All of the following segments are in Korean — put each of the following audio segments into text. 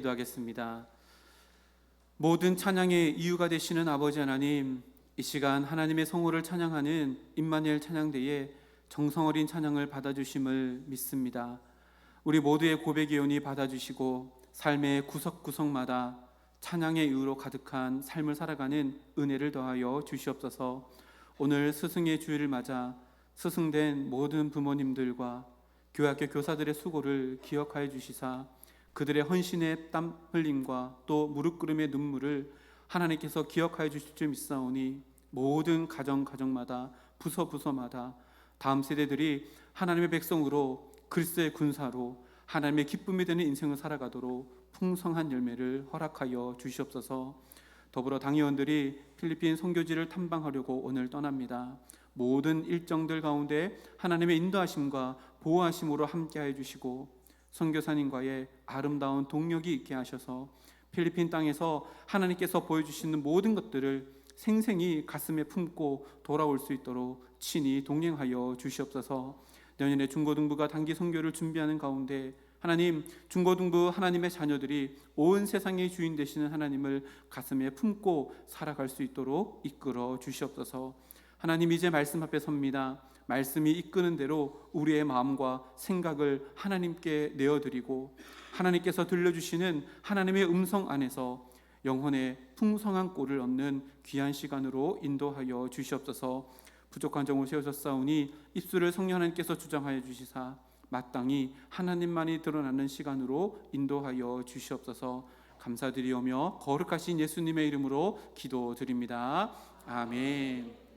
기도하겠습니다. 모든 찬양의 이유가 되시는 아버지 하나님, 이 시간 하나님의 성호를 찬양하는 임마누엘 찬양대에 정성 어린 찬양을 받아주심을 믿습니다. 우리 모두의 고백이오니 받아주시고 삶의 구석구석마다 찬양의 이유로 가득한 삶을 살아가는 은혜를 더하여 주시옵소서. 오늘 스승의 주일을 맞아 스승된 모든 부모님들과 교학교 교사들의 수고를 기억하여 주시사 그들의 헌신의 땀 흘림과 또 무릎 꿇음의 눈물을 하나님께서 기억하여 주실 줄 믿사오니 모든 가정마다 부서마다 다음 세대들이 하나님의 백성으로 그리스도의 군사로 하나님의 기쁨이 되는 인생을 살아가도록 풍성한 열매를 허락하여 주시옵소서. 더불어 당의원들이 필리핀 선교지를 탐방하려고 오늘 떠납니다. 모든 일정들 가운데 하나님의 인도하심과 보호하심으로 함께하여 주시고 선교사님과의 아름다운 동력이 있게 하셔서 필리핀 땅에서 하나님께서 보여주시는 모든 것들을 생생히 가슴에 품고 돌아올 수 있도록 친히 동행하여 주시옵소서. 내년에 중고등부가 단기 선교를 준비하는 가운데 하나님, 중고등부 하나님의 자녀들이 온 세상의 주인 되시는 하나님을 가슴에 품고 살아갈 수 있도록 이끌어 주시옵소서. 하나님, 이제 말씀 앞에 섭니다. 말씀이 이끄는 대로 우리의 마음과 생각을 하나님께 내어드리고 하나님께서 들려주시는 하나님의 음성 안에서 영혼의 풍성한 꼴을 얻는 귀한 시간으로 인도하여 주시옵소서. 부족한 점을 세우셨사오니 입술을 성령 하나님께서 주장하여 주시사 마땅히 하나님만이 드러나는 시간으로 인도하여 주시옵소서. 감사드리오며 거룩하신 예수님의 이름으로 기도드립니다. 아멘.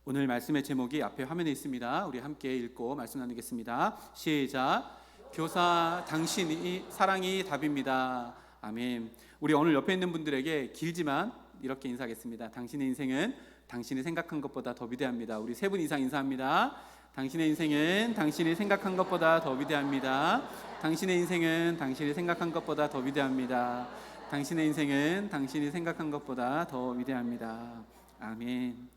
오늘 말씀의 제목이 앞에 화면에 있습니다. 우리 함께 읽고 말씀 나누겠습니다. 시작. 교사, 당신이 사랑이 답입니다. 아멘. 우리 오늘 옆에 있는 분들에게 길지만 이렇게 인사하겠습니다. 당신의 인생은 당신이 생각한 것보다 더 위대합니다. 우리 세 분 이상 인사합니다. 당신의 인생은 당신이 생각한 것보다 더 위대합니다. 당신의 인생은 당신이 생각한 것보다 더 위대합니다. 당신의 인생은 당신이 생각한 것보다 더 위대합니다. 아멘.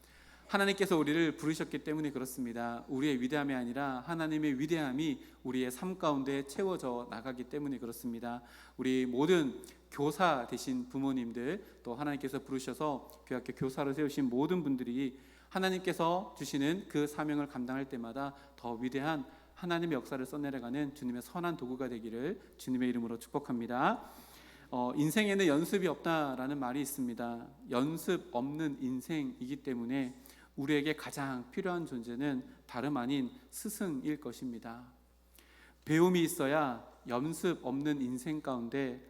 하나님께서 우리를 부르셨기 때문에 그렇습니다. 우리의 위대함이 아니라 하나님의 위대함이 우리의 삶 가운데 채워져 나가기 때문에 그렇습니다. 우리 모든 교사 되신 부모님들, 또 하나님께서 부르셔서 교학교 교사로 세우신 모든 분들이 하나님께서 주시는 그 사명을 감당할 때마다 더 위대한 하나님의 역사를 써내려가는 주님의 선한 도구가 되기를 주님의 이름으로 축복합니다. 인생에는 연습이 없다라는 말이 있습니다. 연습 없는 인생이기 때문에 우리에게 가장 필요한 존재는 다름 아닌 스승일 것입니다. 배움이 있어야 연습 없는 인생 가운데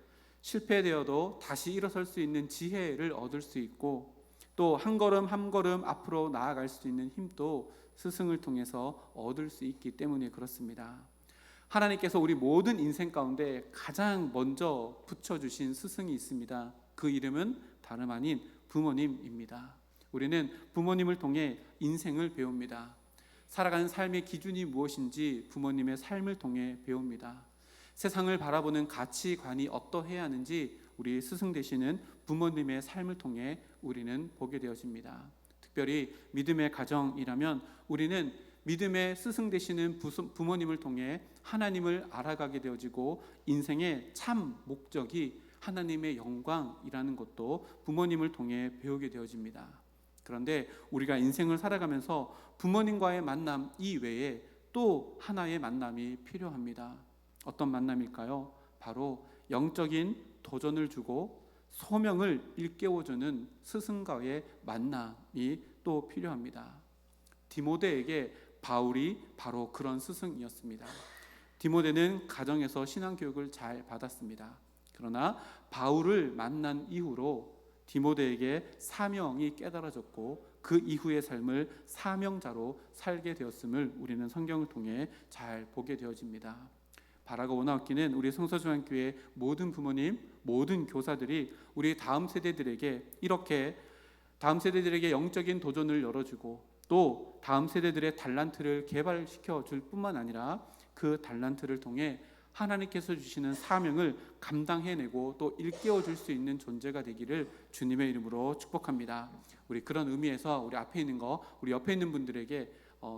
실패되어도 다시 일어설 수 있는 지혜를 얻을 수 있고 또 한 걸음 한 걸음 앞으로 나아갈 수 있는 힘도 스승을 통해서 얻을 수 있기 때문에 그렇습니다. 하나님께서 우리 모든 인생 가운데 가장 먼저 붙여주신 스승이 있습니다. 그 이름은 다름 아닌 부모님입니다. 우리는 부모님을 통해 인생을 배웁니다. 살아가는 삶의 기준이 무엇인지 부모님의 삶을 통해 배웁니다. 세상을 바라보는 가치관이 어떠해야 하는지 우리 스승 되시는 부모님의 삶을 통해 우리는 보게 되어집니다. 특별히 믿음의 가정이라면 우리는 믿음의 스승 되시는 부모님을 통해 하나님을 알아가게 되어지고 인생의 참 목적이 하나님의 영광이라는 것도 부모님을 통해 배우게 되어집니다. 그런데 우리가 인생을 살아가면서 부모님과의 만남 이외에 또 하나의 만남이 필요합니다. 어떤 만남일까요? 바로 영적인 도전을 주고 소명을 일깨워주는 스승과의 만남이 또 필요합니다. 디모데에게 바울이 바로 그런 스승이었습니다. 디모데는 가정에서 신앙교육을 잘 받았습니다. 그러나 바울을 만난 이후로 디모데에게 사명이 깨달아졌고 그 이후의 삶을 사명자로 살게 되었음을 우리는 성경을 통해 잘 보게 되어집니다. 바라고 원하옵기는 우리 성서중앙교회 모든 부모님, 모든 교사들이 우리 다음 세대들에게 이렇게 다음 세대들에게 영적인 도전을 열어주고 또 다음 세대들의 달란트를 개발시켜 줄 뿐만 아니라 그 달란트를 통해 하나님께서 주시는 사명을 감당해내고 또 일깨워 줄 수 있는 존재가 되기를 주님의 이름으로 축복합니다. 우리 그런 의미에서 우리 앞에 있는 거, 우리 옆에 있는 분들에게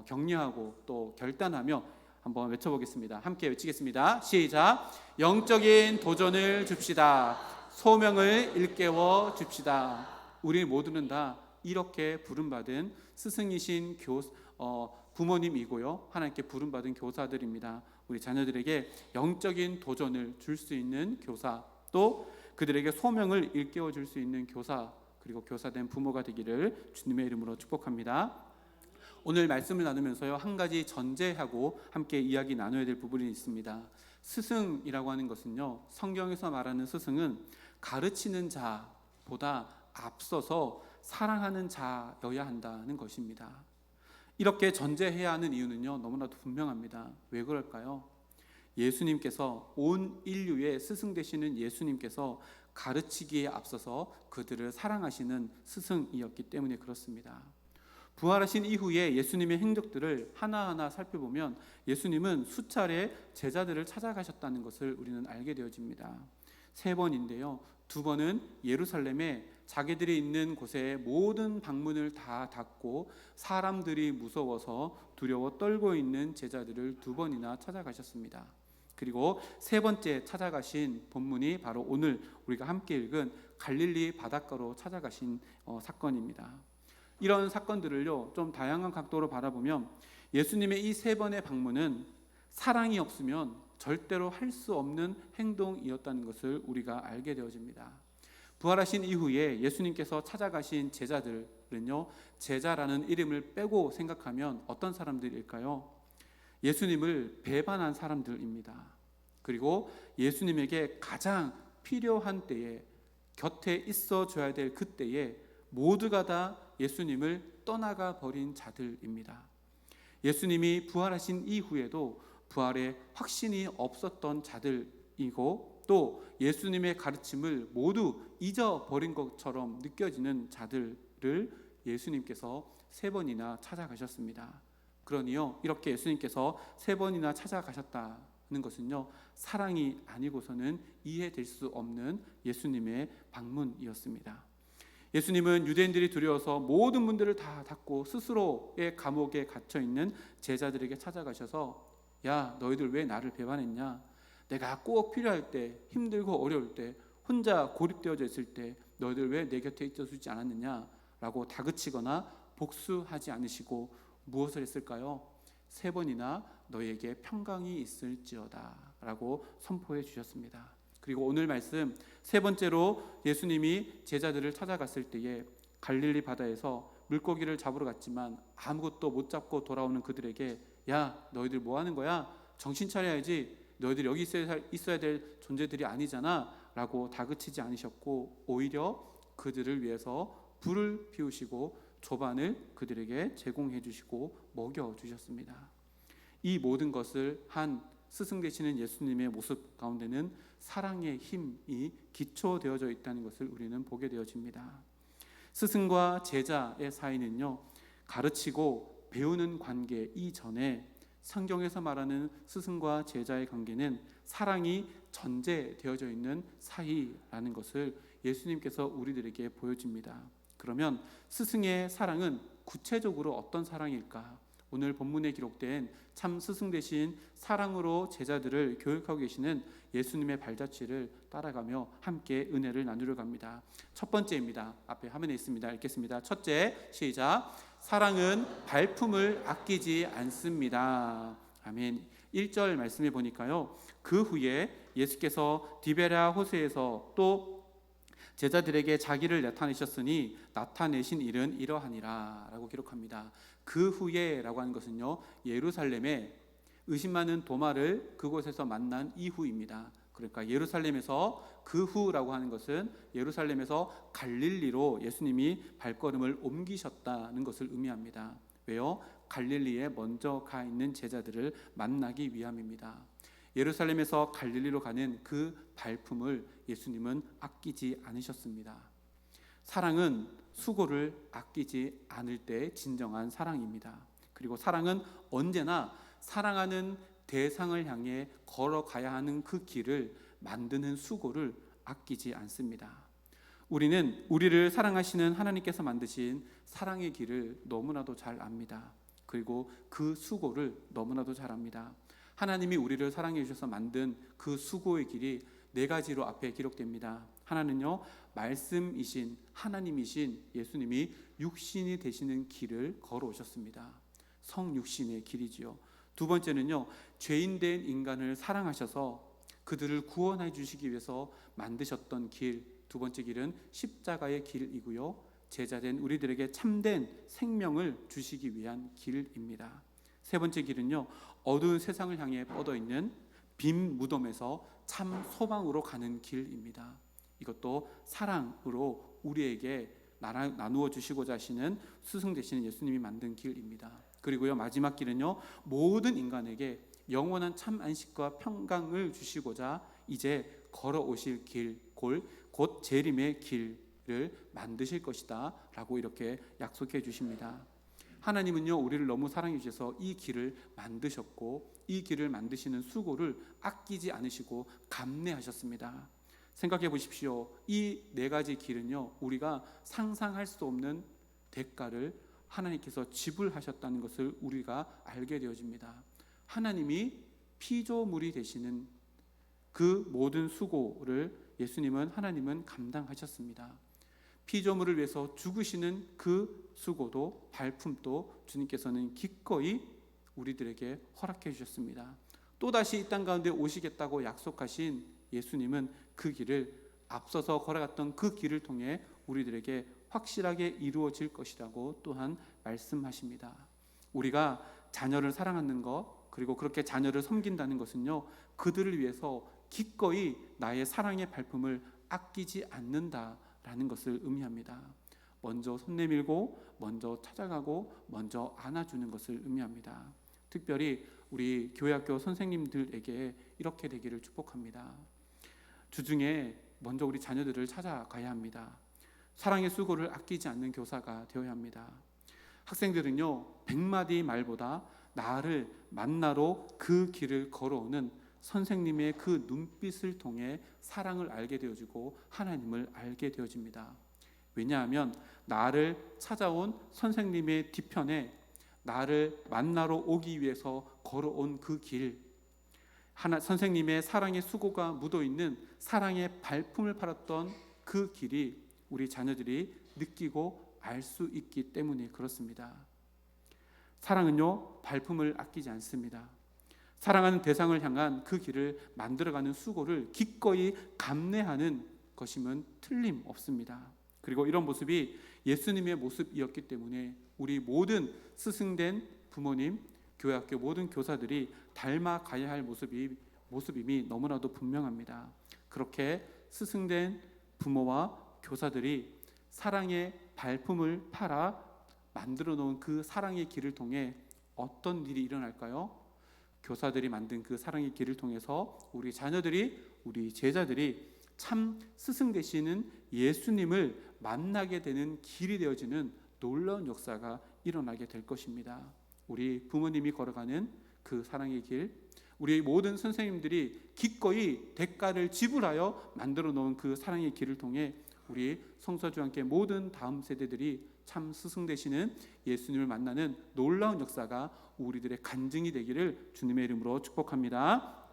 격려하고 또 결단하며 한번 외쳐보겠습니다. 함께 외치겠습니다. 시작. 영적인 도전을 줍시다. 소명을 일깨워 줍시다. 우리 모두는 다 이렇게 부름받은 스승이신 부모님이고요, 하나님께 부름받은 교사들입니다. 우리 자녀들에게 영적인 도전을 줄 수 있는 교사, 또 그들에게 소명을 일깨워 줄 수 있는 교사, 그리고 교사된 부모가 되기를 주님의 이름으로 축복합니다. 오늘 말씀을 나누면서요, 한 가지 전제하고 함께 이야기 나눠야 될 부분이 있습니다. 스승이라고 하는 것은요, 성경에서 말하는 스승은 가르치는 자보다 앞서서 사랑하는 자여야 한다는 것입니다. 이렇게 전제해야 하는 이유는요, 너무나도 분명합니다. 왜 그럴까요? 예수님께서, 온 인류의 스승 되시는 예수님께서 가르치기에 앞서서 그들을 사랑하시는 스승이었기 때문에 그렇습니다. 부활하신 이후에 예수님의 행적들을 하나하나 살펴보면 예수님은 수차례 제자들을 찾아가셨다는 것을 우리는 알게 되어집니다. 3번인데요, 2번은 예루살렘에 자기들이 있는 곳에 모든 방문을 다 닫고 사람들이 무서워서 두려워 떨고 있는 제자들을 2번이나 찾아가셨습니다. 그리고 3번째 찾아가신 본문이 바로 오늘 우리가 함께 읽은 갈릴리 바닷가로 찾아가신 사건입니다. 이런 사건들을요, 좀 다양한 각도로 바라보면 예수님의 이 3번의 방문은 사랑이 없으면 절대로 할 수 없는 행동이었다는 것을 우리가 알게 되어집니다. 부활하신 이후에 예수님께서 찾아가신 제자들은요, 제자라는 이름을 빼고 생각하면 어떤 사람들일까요? 예수님을 배반한 사람들입니다. 그리고 예수님에게 가장 필요한 때에, 곁에 있어줘야 될 그때에 모두가 다 예수님을 떠나가 버린 자들입니다. 예수님이 부활하신 이후에도 부활에 확신이 없었던 자들이고, 또 예수님의 가르침을 모두 잊어버린 것처럼 느껴지는 자들을 예수님께서 3번이나 찾아가셨습니다. 그러니요, 이렇게 예수님께서 3번이나 찾아가셨다는 것은요, 사랑이 아니고서는 이해될 수 없는 예수님의 방문이었습니다. 예수님은 유대인들이 두려워서 모든 문들을 다 닫고 스스로의 감옥에 갇혀있는 제자들에게 찾아가셔서, 야, 너희들 왜 나를 배반했냐? 내가 꼭 필요할 때, 힘들고 어려울 때, 혼자 고립되어져 있을 때 너희들 왜 내 곁에 있어주지 않았느냐? 라고 다그치거나 복수하지 않으시고 무엇을 했을까요? 3번이나 너희에게 평강이 있을지어다 라고 선포해 주셨습니다. 그리고 오늘 말씀 3번째로 예수님이 제자들을 찾아갔을 때에 갈릴리 바다에서 물고기를 잡으러 갔지만 아무것도 못 잡고 돌아오는 그들에게, 야, 너희들 뭐 하는 거야? 정신 차려야지. 너희들 여기 있어야 될 존재들이 아니잖아 라고 다그치지 않으셨고, 오히려 그들을 위해서 불을 피우시고 조반을 그들에게 제공해 주시고 먹여 주셨습니다. 이 모든 것을 한 스승 되시는 예수님의 모습 가운데는 사랑의 힘이 기초되어져 있다는 것을 우리는 보게 되어집니다. 스승과 제자의 사이는요, 가르치고 배우는 관계 이전에 성경에서 말하는 스승과 제자의 관계는 사랑이 전제되어져 있는 사이라는 것을 예수님께서 우리들에게 보여줍니다. 그러면 스승의 사랑은 구체적으로 어떤 사랑일까? 오늘 본문에 기록된 참 스승 되신 사랑으로 제자들을 교육하고 계시는 예수님의 발자취를 따라가며 함께 은혜를 나누려 갑니다. 첫 번째입니다. 앞에 화면에 있습니다. 읽겠습니다. 첫째, 시작. 사랑은 발품을 아끼지 않습니다. 아멘. 1절 말씀해 보니까요, 그 후에 예수께서 디베랴 호세에서 또 제자들에게 자기를 나타내셨으니 나타내신 일은 이러하니라 라고 기록합니다. 그 후에 라고 하는 것은요, 예루살렘에 의심 많은 도마를 그곳에서 만난 이후입니다. 그러니까 예루살렘에서 그 후라고 하는 것은 예루살렘에서 갈릴리로 예수님이 발걸음을 옮기셨다는 것을 의미합니다. 왜요? 갈릴리에 먼저 가 있는 제자들을 만나기 위함입니다. 예루살렘에서 갈릴리로 가는 그 발품을 예수님은 아끼지 않으셨습니다. 사랑은 수고를 아끼지 않을 때 진정한 사랑입니다. 그리고 사랑은 언제나 사랑하는 대상을 향해 걸어가야 하는 그 길을 만드는 수고를 아끼지 않습니다. 우리는 우리를 사랑하시는 하나님께서 만드신 사랑의 길을 너무나도 잘 압니다. 그리고 그 수고를 너무나도 잘 압니다. 하나님이 우리를 사랑해 주셔서 만든 그 수고의 길이 네 가지로 앞에 기록됩니다. 하나는요, 말씀이신 하나님이신 예수님이 육신이 되시는 길을 걸어오셨습니다. 성육신의 길이지요. 두 번째는요, 죄인된 인간을 사랑하셔서 그들을 구원해 주시기 위해서 만드셨던 길, 두 번째 길은 십자가의 길이고요, 제자된 우리들에게 참된 생명을 주시기 위한 길입니다. 세 번째 길은요, 어두운 세상을 향해 뻗어있는 빈 무덤에서 참 소망으로 가는 길입니다. 이것도 사랑으로 우리에게 나누어 주시고자 하시는 스승 되시는 예수님이 만든 길입니다. 그리고요, 마지막 길은요, 모든 인간에게 영원한 참 안식과 평강을 주시고자 이제 걸어오실 길, 곧 재림의 길을 만드실 것이다 라고 이렇게 약속해 주십니다. 하나님은요, 우리를 너무 사랑해 주셔서 이 길을 만드셨고, 이 길을 만드시는 수고를 아끼지 않으시고 감내하셨습니다. 생각해 보십시오. 이 네 가지 길은요, 우리가 상상할 수 없는 대가를 하나님께서 지불하셨다는 것을 우리가 알게 되어집니다. 하나님이 피조물이 되시는 그 모든 수고를 하나님은 감당하셨습니다. 피조물을 위해서 죽으시는 그 수고도 발품도 주님께서는 기꺼이 우리들에게 허락해 주셨습니다. 또다시 이 땅 가운데 오시겠다고 약속하신 예수님은 그 길을 앞서서 걸어갔던 그 길을 통해 우리들에게 확실하게 이루어질 것이라고 또한 말씀하십니다. 우리가 자녀를 사랑하는 것, 그리고 그렇게 자녀를 섬긴다는 것은요, 그들을 위해서 기꺼이 나의 사랑의 발품을 아끼지 않는다라는 것을 의미합니다. 먼저 손 내밀고, 먼저 찾아가고, 먼저 안아주는 것을 의미합니다. 특별히 우리 교회학교 선생님들에게 이렇게 되기를 축복합니다. 주중에 먼저 우리 자녀들을 찾아가야 합니다. 사랑의 수고를 아끼지 않는 교사가 되어야 합니다. 학생들은요, 100마디 말보다 나를 만나러 그 길을 걸어오는 선생님의 그 눈빛을 통해 사랑을 알게 되어지고 하나님을 알게 되어집니다. 왜냐하면 나를 찾아온 선생님의 뒤편에 나를 만나러 오기 위해서 걸어온 그 길, 선생님의 사랑의 수고가 묻어있는 사랑의 발품을 팔았던 그 길이 우리 자녀들이 느끼고 알 수 있기 때문에 그렇습니다. 사랑은요, 발품을 아끼지 않습니다. 사랑하는 대상을 향한 그 길을 만들어가는 수고를 기꺼이 감내하는 것임은 틀림없습니다. 그리고 이런 모습이 예수님의 모습이었기 때문에 우리 모든 스승된 부모님, 교회학교 모든 교사들이 닮아가야 할 모습임이 너무나도 분명합니다. 그렇게 스승된 부모와 교사들이 사랑의 발품을 팔아 만들어 놓은 그 사랑의 길을 통해 어떤 일이 일어날까요? 교사들이 만든 그 사랑의 길을 통해서 우리 자녀들이, 우리 제자들이 참 스승 되시는 예수님을 만나게 되는 길이 되어지는 놀라운 역사가 일어나게 될 것입니다. 우리 부모님이 걸어가는 그 사랑의 길, 우리 모든 선생님들이 기꺼이 대가를 지불하여 만들어 놓은 그 사랑의 길을 통해 우리 성서주와 함께 모든 다음 세대들이 참 스승 되시는 예수님을 만나는 놀라운 역사가 우리들의 간증이 되기를 주님의 이름으로 축복합니다.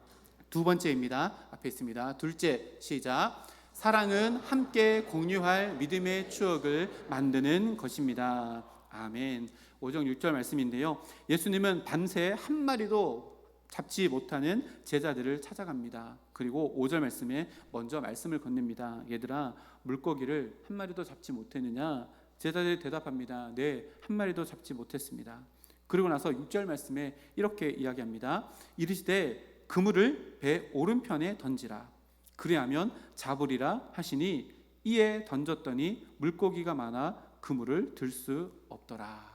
두 번째입니다. 앞에 있습니다. 둘째, 시작. 사랑은 함께 공유할 믿음의 추억을 만드는 것입니다. 아멘. 5절 6절 말씀인데요, 예수님은 밤새 한 마리도 잡지 못하는 제자들을 찾아갑니다. 그리고 5절 말씀에 먼저 말씀을 건넵니다. 얘들아, 물고기를 한 마리도 잡지 못했느냐? 제자들이 대답합니다. 네, 한 마리도 잡지 못했습니다. 그리고 나서 6절 말씀에 이렇게 이야기합니다. 이르시되 그물을 배 오른편에 던지라. 그리하면 잡으리라 하시니 이에 던졌더니 물고기가 많아 그물을 들 수 없더라.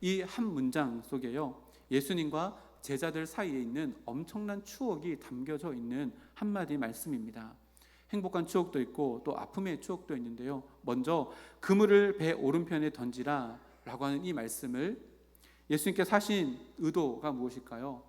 이 한 문장 속에요, 예수님과 제자들 사이에 있는 엄청난 추억이 담겨져 있는 한마디 말씀입니다. 행복한 추억도 있고 또 아픔의 추억도 있는데요, 먼저 그물을 배 오른편에 던지라 라고 하는 이 말씀을 예수님께서 하신 의도가 무엇일까요?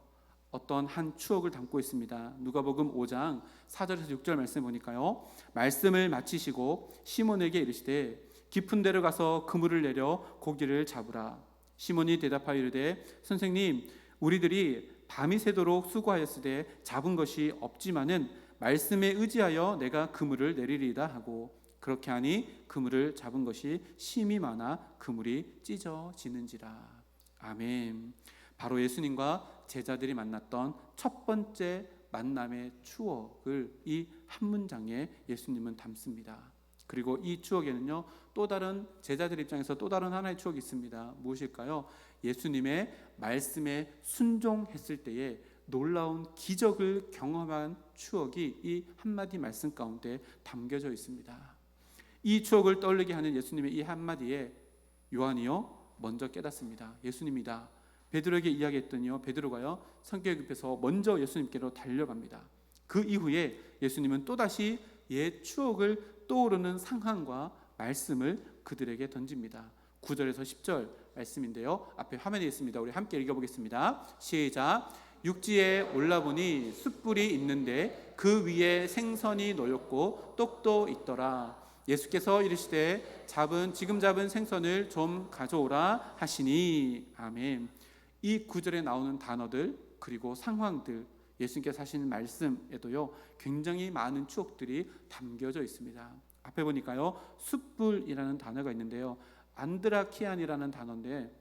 어떤 한 추억을 담고 있습니다. 누가복음 5장 4절에서 6절 말씀 보니까요, 말씀을 마치시고 시몬에게 이르시되 깊은 데로 가서 그물을 내려 고기를 잡으라. 시몬이 대답하여 이르되 선생님, 우리들이 밤이 새도록 수고하였으되 잡은 것이 없지만은 말씀에 의지하여 내가 그물을 내리리이다 하고, 그렇게 하니 그물을 잡은 것이 심이 많아 그물이 찢어지는지라. 아멘. 바로 예수님과 제자들이 만났던 첫 번째 만남의 추억을 이 한 문장에 예수님은 담습니다. 그리고 이 추억에는요, 또 다른 제자들 입장에서 또 다른 하나의 추억이 있습니다. 무엇일까요? 예수님의 말씀에 순종했을 때에 놀라운 기적을 경험한 추억이 이 한마디 말씀 가운데 담겨져 있습니다. 이 추억을 떠올리게 하는 예수님의 이 한마디에 요한이요 먼저 깨닫습니다. 예수님이다. 베드로에게 이야기했더니요, 베드로가요 성경에 급해서 먼저 예수님께로 달려갑니다. 그 이후에 예수님은 또다시 옛 추억을 떠오르는 상황과 말씀을 그들에게 던집니다. 9절에서 10절 말씀인데요, 앞에 화면에 있습니다. 우리 함께 읽어보겠습니다. 시작. 육지에 올라보니 숯불이 있는데 그 위에 생선이 놓였고 떡도 있더라. 예수께서 이르시되 지금 잡은 생선을 좀 가져오라 하시니. 아멘. 이 구절에 나오는 단어들 그리고 상황들, 예수님께서 하시는 말씀에도요 굉장히 많은 추억들이 담겨져 있습니다. 앞에 보니까요 숯불이라는 단어가 있는데요, 안드라키안이라는 단어인데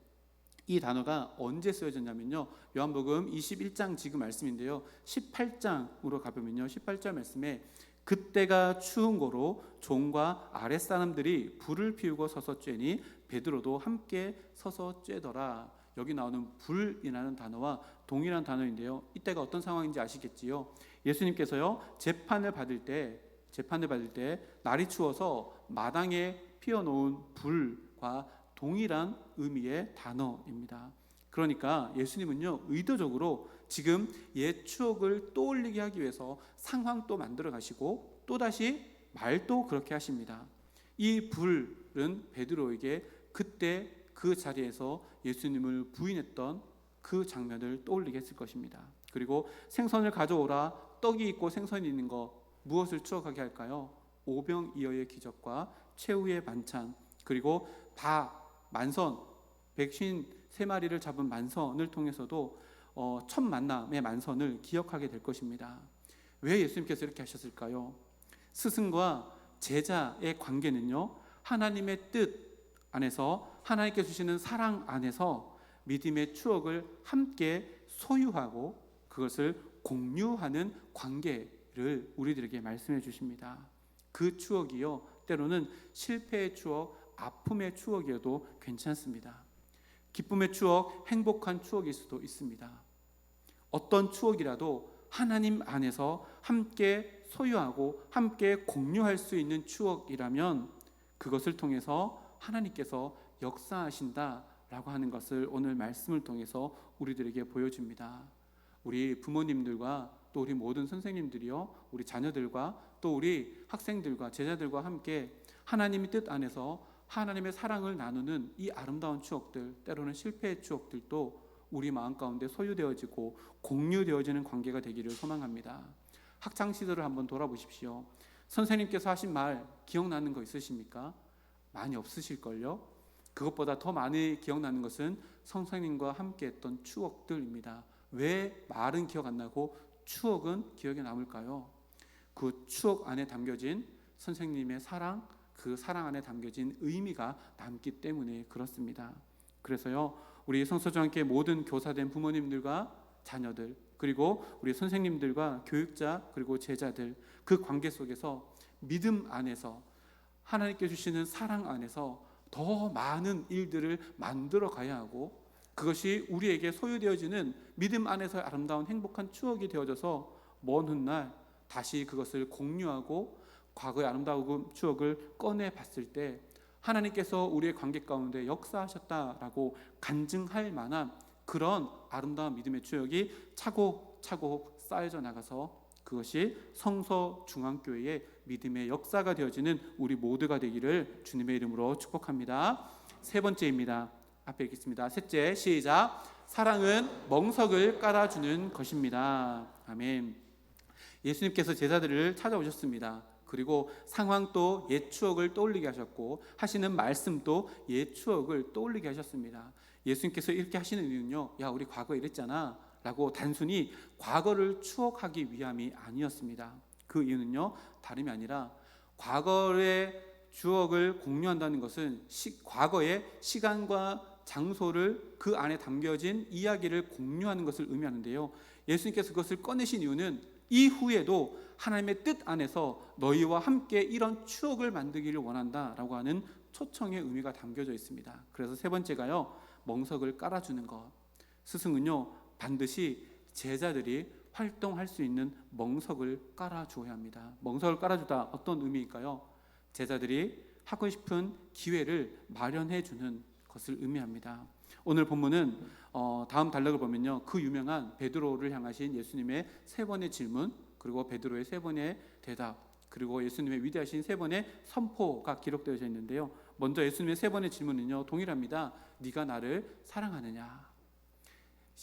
이 단어가 언제 쓰여졌냐면요, 요한복음 21장 지금 말씀인데요 18장으로 가보면요 18절 말씀에 그때가 추운 고로 종과 아랫사람들이 불을 피우고 서서 쬐니 베드로도 함께 서서 쬐더라. 여기 나오는 불이라는 단어와 동일한 단어인데요, 이때가 어떤 상황인지 아시겠지요? 예수님께서요 재판을 받을 때 날이 추워서 마당에 피워놓은 불과 동일한 의미의 단어입니다. 그러니까 예수님은요 의도적으로 지금 옛 추억을 떠올리게 하기 위해서 상황도 만들어 가시고 또다시 말도 그렇게 하십니다. 이 불은 베드로에게 그때 그 자리에서 예수님을 부인했던 그 장면을 떠올리게 했을 것입니다. 그리고 생선을 가져오라, 떡이 있고 생선이 있는 것, 무엇을 추억하게 할까요? 오병이어의 기적과 최후의 만찬, 그리고 만선 153마리를 잡은 만선을 통해서도 첫 만남의 만선을 기억하게 될 것입니다. 왜 예수님께서 이렇게 하셨을까요? 스승과 제자의 관계는요 하나님의 뜻 안에서, 하나님께 주시는 사랑 안에서 믿음의 추억을 함께 소유하고 그것을 공유하는 관계를 우리들에게 말씀해 주십니다. 그 추억이요 때로는 실패의 추억, 아픔의 추억이어도 괜찮습니다. 기쁨의 추억, 행복한 추억일 수도 있습니다. 어떤 추억이라도 하나님 안에서 함께 소유하고 함께 공유할 수 있는 추억이라면 그것을 통해서 하나님께서 역사하신다라고 하는 것을 오늘 말씀을 통해서 우리들에게 보여줍니다. 우리 부모님들과 또 우리 모든 선생님들이요, 우리 자녀들과 또 우리 학생들과 제자들과 함께 하나님의 뜻 안에서 하나님의 사랑을 나누는 이 아름다운 추억들, 때로는 실패의 추억들도 우리 마음 가운데 소유되어지고 공유되어지는 관계가 되기를 소망합니다. 학창시절을 한번 돌아보십시오. 선생님께서 하신 말 기억나는 거 있으십니까? 많이 없으실걸요? 그것보다 더 많이 기억나는 것은 선생님과 함께 했던 추억들입니다. 왜 말은 기억 안 나고 추억은 기억에 남을까요? 그 추억 안에 담겨진 선생님의 사랑, 그 사랑 안에 담겨진 의미가 남기 때문에 그렇습니다. 그래서요 우리 성서와 함께 모든 교사된 부모님들과 자녀들, 그리고 우리 선생님들과 교육자, 그리고 제자들, 그 관계 속에서 믿음 안에서 하나님께 주시는 사랑 안에서 더 많은 일들을 만들어 가야 하고, 그것이 우리에게 소유되어지는 믿음 안에서 아름다운 행복한 추억이 되어져서 먼 훗날 다시 그것을 공유하고 과거의 아름다운 추억을 꺼내 봤을 때 하나님께서 우리의 관계 가운데 역사하셨다라고 간증할 만한 그런 아름다운 믿음의 추억이 차곡차곡 쌓여져 나가서 그것이 성서중앙교회의 믿음의 역사가 되어지는 우리 모두가 되기를 주님의 이름으로 축복합니다. 세 번째입니다. 앞에 읽겠습니다. 셋째, 시작. 사랑은 멍석을 깔아주는 것입니다. 아멘. 예수님께서 제자들을 찾아오셨습니다. 그리고 상황도 옛 추억을 떠올리게 하셨고 하시는 말씀도 옛 추억을 떠올리게 하셨습니다. 예수님께서 이렇게 하시는 이유는요, 야 우리 과거에 이랬잖아 라고 단순히 과거를 추억하기 위함이 아니었습니다. 그 이유는요, 다름이 아니라 과거의 추억을 공유한다는 것은 과거의 시간과 장소를 그 안에 담겨진 이야기를 공유하는 것을 의미하는데요, 예수님께서 그것을 꺼내신 이유는 이후에도 하나님의 뜻 안에서 너희와 함께 이런 추억을 만들기를 원한다라고 하는 초청의 의미가 담겨져 있습니다. 그래서 세 번째가요, 멍석을 깔아주는 것. 스승은요, 반드시 제자들이 활동할 수 있는 멍석을 깔아주어야 합니다. 멍석을 깔아주다 어떤 의미일까요? 제자들이 하고 싶은 기회를 마련해 주는 것을 의미합니다. 오늘 본문은 다음 단락을 보면요, 그 유명한 베드로를 향하신 예수님의 세 번의 질문, 그리고 베드로의 세 번의 대답, 그리고 예수님의 위대하신 세 번의 선포가 기록되어 있는데요, 먼저 예수님의 세 번의 질문은요 동일합니다. 네가 나를 사랑하느냐?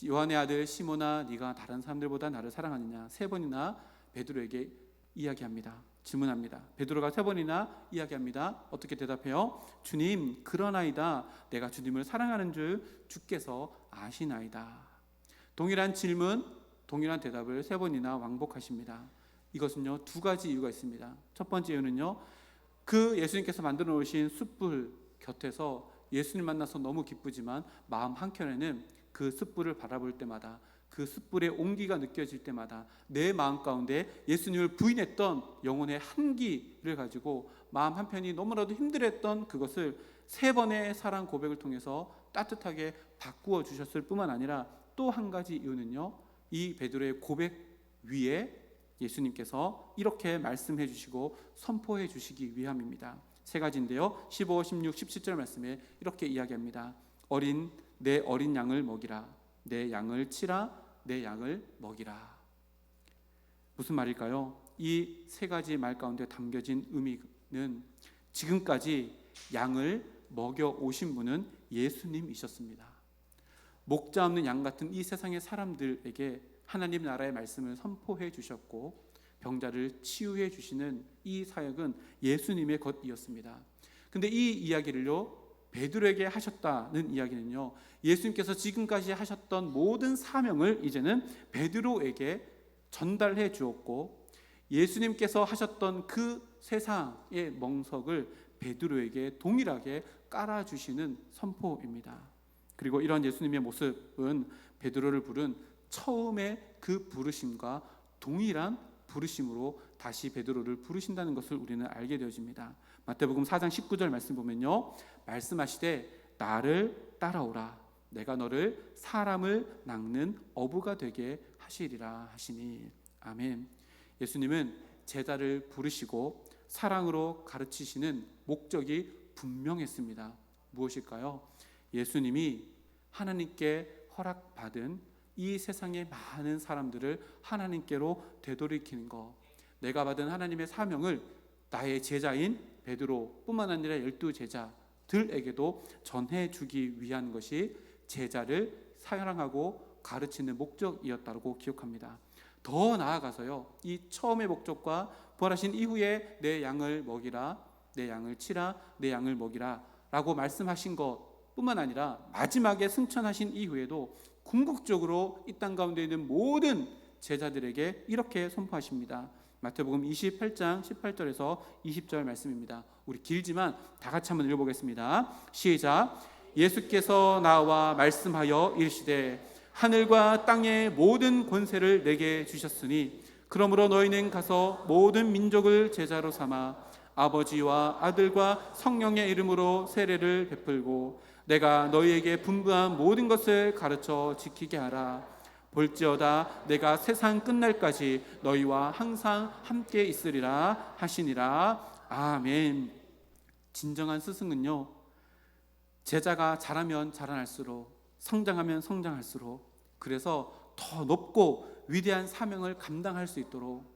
요한의 아들 시몬아, 네가 다른 사람들보다 나를 사랑하느냐? 세 번이나 베드로에게 이야기합니다. 질문합니다. 베드로가 세 번이나 이야기합니다. 어떻게 대답해요? 주님, 그러나이다. 내가 주님을 사랑하는 줄 주께서 아시나이다. 동일한 질문, 동일한 대답을 세 번이나 왕복하십니다. 이것은요, 두 가지 이유가 있습니다. 첫 번째 이유는요, 그 예수님께서 만들어 놓으신 숯불 곁에서 예수님 만나서 너무 기쁘지만 마음 한켠에는 그 숯불을 바라볼 때마다, 그 숯불의 온기가 느껴질 때마다 내 마음 가운데 예수님을 부인했던 영혼의 한기를 가지고 마음 한편이 너무나도 힘들었던 그것을 세 번의 사랑 고백을 통해서 따뜻하게 바꾸어 주셨을 뿐만 아니라, 또 한 가지 이유는요, 이 베드로의 고백 위에 예수님께서 이렇게 말씀해 주시고 선포해 주시기 위함입니다. 세 가지인데요, 15, 16, 17절 말씀에 이렇게 이야기합니다. 내 어린 양을 먹이라. 내 양을 치라. 내 양을 먹이라. 무슨 말일까요? 이 세 가지 말 가운데 담겨진 의미는 지금까지 양을 먹여 오신 분은 예수님이셨습니다. 목자 없는 양 같은 이 세상의 사람들에게 하나님 나라의 말씀을 선포해 주셨고 병자를 치유해 주시는 이 사역은 예수님의 것이었습니다. 근데 이 이야기를요, 베드로에게 하셨다는 이야기는요, 예수님께서 지금까지 하셨던 모든 사명을 이제는 베드로에게 전달해 주었고, 예수님께서 하셨던 그 세상의 멍석을 베드로에게 동일하게 깔아주시는 선포입니다. 그리고 이런 예수님의 모습은 베드로를 부른 처음의 그 부르심과 동일한 부르심으로 다시 베드로를 부르신다는 것을 우리는 알게 되어집니다. 마태복음 4장 19절 말씀 보면요, 말씀하시되 나를 따라오라. 내가 너를 사람을 낚는 어부가 되게 하시리라 하시니. 아멘. 예수님은 제자를 부르시고 사랑으로 가르치시는 목적이 분명했습니다. 무엇일까요? 예수님이 하나님께 허락받은 이 세상의 많은 사람들을 하나님께로 되돌이키는 것, 내가 받은 하나님의 사명을 나의 제자인 베드로뿐만 아니라 12제자들에게도 전해주기 위한 것이 제자를 사랑하고 가르치는 목적이었다고 기억합니다. 더 나아가서요, 이 처음의 목적과 부활하신 이후에 내 양을 먹이라, 내 양을 치라, 내 양을 먹이라 라고 말씀하신 것뿐만 아니라 마지막에 승천하신 이후에도 궁극적으로 이 땅 가운데 있는 모든 제자들에게 이렇게 선포하십니다. 마태복음 28장 18절에서 20절 말씀입니다. 우리 길지만 다 같이 한번 읽어보겠습니다. 시작. 예수께서 나와 말씀하여 이르시되 하늘과 땅의 모든 권세를 내게 주셨으니 그러므로 너희는 가서 모든 민족을 제자로 삼아 아버지와 아들과 성령의 이름으로 세례를 베풀고 내가 너희에게 분부한 모든 것을 가르쳐 지키게 하라. 볼지어다 내가 세상 끝날까지 너희와 항상 함께 있으리라 하시니라. 아멘. 진정한 스승은요, 제자가 자라면 자라날수록, 성장하면 성장할수록, 그래서 더 높고 위대한 사명을 감당할 수 있도록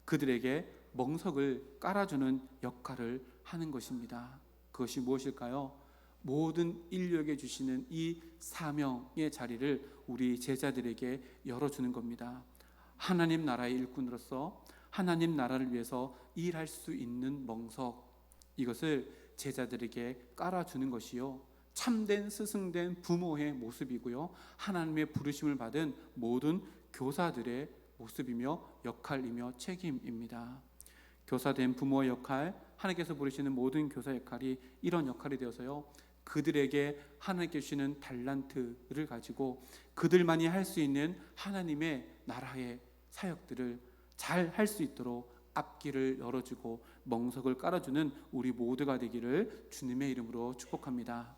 그들에게 멍석을 깔아주는 역할을 하는 것입니다. 그것이 무엇일까요? 모든 인류에게 주시는 이 사명의 자리를 우리 제자들에게 열어주는 겁니다. 하나님 나라의 일꾼으로서 하나님 나라를 위해서 일할 수 있는 멍석, 이것을 제자들에게 깔아주는 것이요, 참된 스승된 부모의 모습이고요, 하나님의 부르심을 받은 모든 교사들의 모습이며 역할이며 책임입니다. 교사된 부모의 역할, 하나님께서 부르시는 모든 교사 역할이 이런 역할이 되어서요, 그들에게 하나님께 주시는 달란트를 가지고 그들만이 할 수 있는 하나님의 나라의 사역들을 잘 할 수 있도록 앞길을 열어주고 멍석을 깔아주는 우리 모두가 되기를 주님의 이름으로 축복합니다.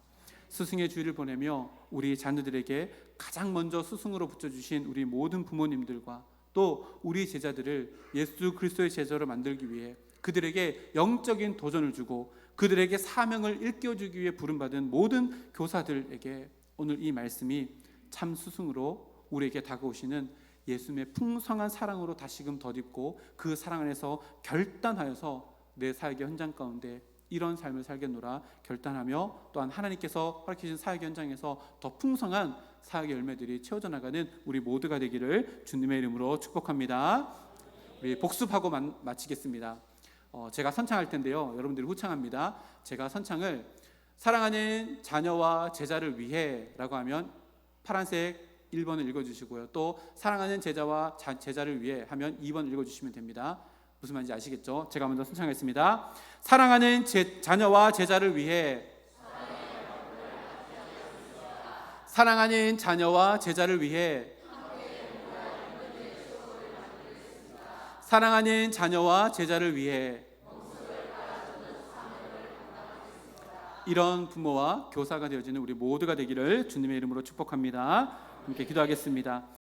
스승의 주의를 보내며 우리 자녀들에게 가장 먼저 스승으로 붙여주신 우리 모든 부모님들과 또 우리 제자들을 예수 그리스도의 제자로 만들기 위해 그들에게 영적인 도전을 주고 그들에게 사명을 일깨워주기 위해 부름받은 모든 교사들에게 오늘 이 말씀이 참 스승으로 우리에게 다가오시는 예수님의 풍성한 사랑으로 다시금 덧입고 그 사랑 안에서 결단하여서 내 사역의 현장 가운데 이런 삶을 살겠노라 결단하며, 또한 하나님께서 허락해주신 사역 현장에서 더 풍성한 사역의 열매들이 채워져 나가는 우리 모두가 되기를 주님의 이름으로 축복합니다. 우리 복습하고 마치겠습니다. 제가 선창할 텐데요, 여러분들이 후창합니다. 제가 선창을 사랑하는 자녀와 제자를 위해 라고 하면 파란색 1번을 읽어주시고요, 또 사랑하는 제자와 제자를 위해 하면 2번 읽어주시면 됩니다. 무슨 말인지 아시겠죠? 제가 먼저 선창하겠습니다. 사랑하는 자녀와 제자를 위해, 사랑하는 자녀와 제자를 위해, 사랑하는 자녀와 제자를 위해 이런 부모와 교사가 되어지는 우리 모두가 되기를 주님의 이름으로 축복합니다. 함께 기도하겠습니다.